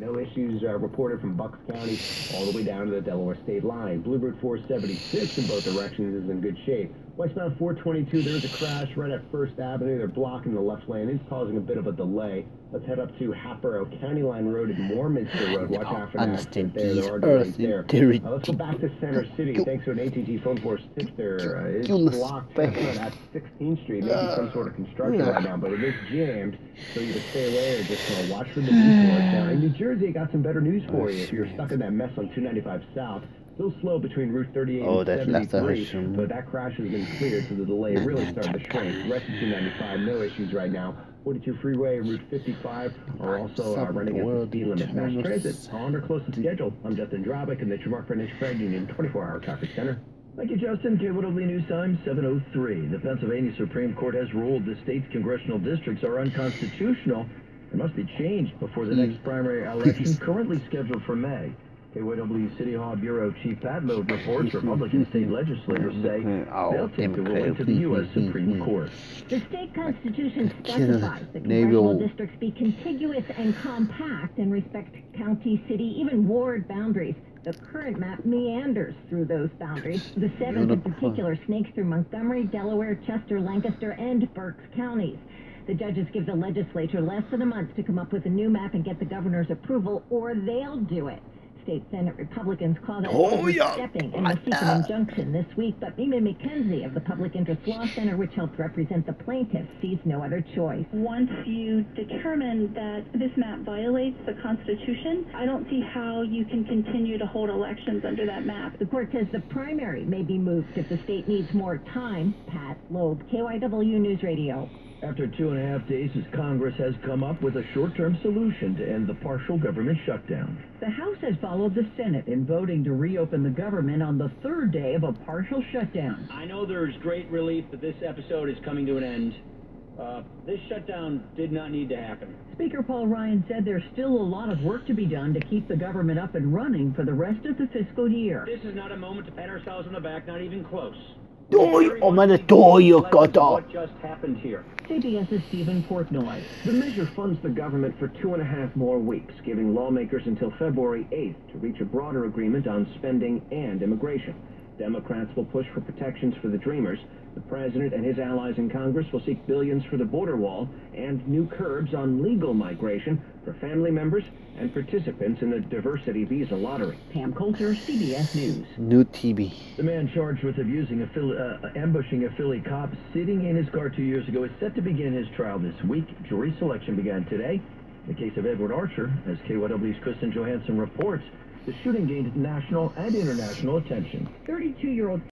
No issues reported from Bucks County all the way down to the Delaware state line. Blue Route 476 in both directions is in good shape. Westbound 422, there's a crash right at First Avenue. They're blocking the left lane. It's causing a bit of a delay. Let's head up to Hatboro County Line Road and Moorminster Road. Watch out for an accident there. There are delays there. Let's go back to Center City. Thanks to an AT&T phone force tip, there is blocked at 16th Street. Maybe some sort of construction right now, but it is jammed, so you can stay away or just watch for the detours. Now, in New Jersey, I got some better news for you. If you're stuck in that mess on 295 South, still slow between Route 38 and 73, but that crash has been cleared, so the delay really started to shrink. Rest of 295, no issues right now. 42 Freeway, Route 55 are also running at the speed limit. Mass Transit on their closest schedule. I'm Justin Drobick, and that's your mark for Niche Craig Union 24-hour traffic center. Thank you, Justin. KWW News Time 7:03. The Pennsylvania Supreme Court has ruled the state's congressional districts are unconstitutional and must be changed before the next primary election currently scheduled for May. KWW City Hall Bureau Chief Pat Loeb reports Republican state legislators say they'll take the ruling to the U.S. Supreme Court. The state constitution specifies that congressional districts be contiguous and compact and respect county, city, even ward boundaries. The current map meanders through those boundaries. The seventh in particular snakes through Montgomery, Delaware, Chester, Lancaster, and Berks counties. The judges give the legislature less than a month to come up with a new map and get the governor's approval, or they'll do it. State Senate Republicans call that overstepping and will seek an injunction this week, but Mimi McKenzie of the Public Interest Law Center, which helps represent the plaintiffs, sees no other choice. Once you determine that this map violates the Constitution, I don't see how you can continue to hold elections under that map. The court says the primary may be moved if the state needs more time. Pat Loeb, KYW News Radio. After 2.5 days, Congress has come up with a short-term solution to end the partial government shutdown. The House has followed the Senate in voting to reopen the government on the third day of a partial shutdown. I know there's great relief that this episode is coming to an end. This shutdown did not need to happen. Speaker Paul Ryan said there's still a lot of work to be done to keep the government up and running for the rest of the fiscal year. This is not a moment to pat ourselves on the back, not even close. What just happened here? CBS's Stephen Portnoy. The measure funds the government for 2.5 more weeks, giving lawmakers until February 8th to reach a broader agreement on spending and immigration. Democrats will push for protections for the Dreamers. The president and his allies in Congress will seek billions for the border wall and new curbs on legal migration for family members and participants in the diversity visa lottery. Pam Coulter, CBS News. New TV. The man charged with ambushing a Philly cop sitting in his car 2 years ago is set to begin his trial this week. Jury selection began today. In the case of Edward Archer, as KYW's Kristen Johansson reports, the shooting gained national and international attention. 32-year-old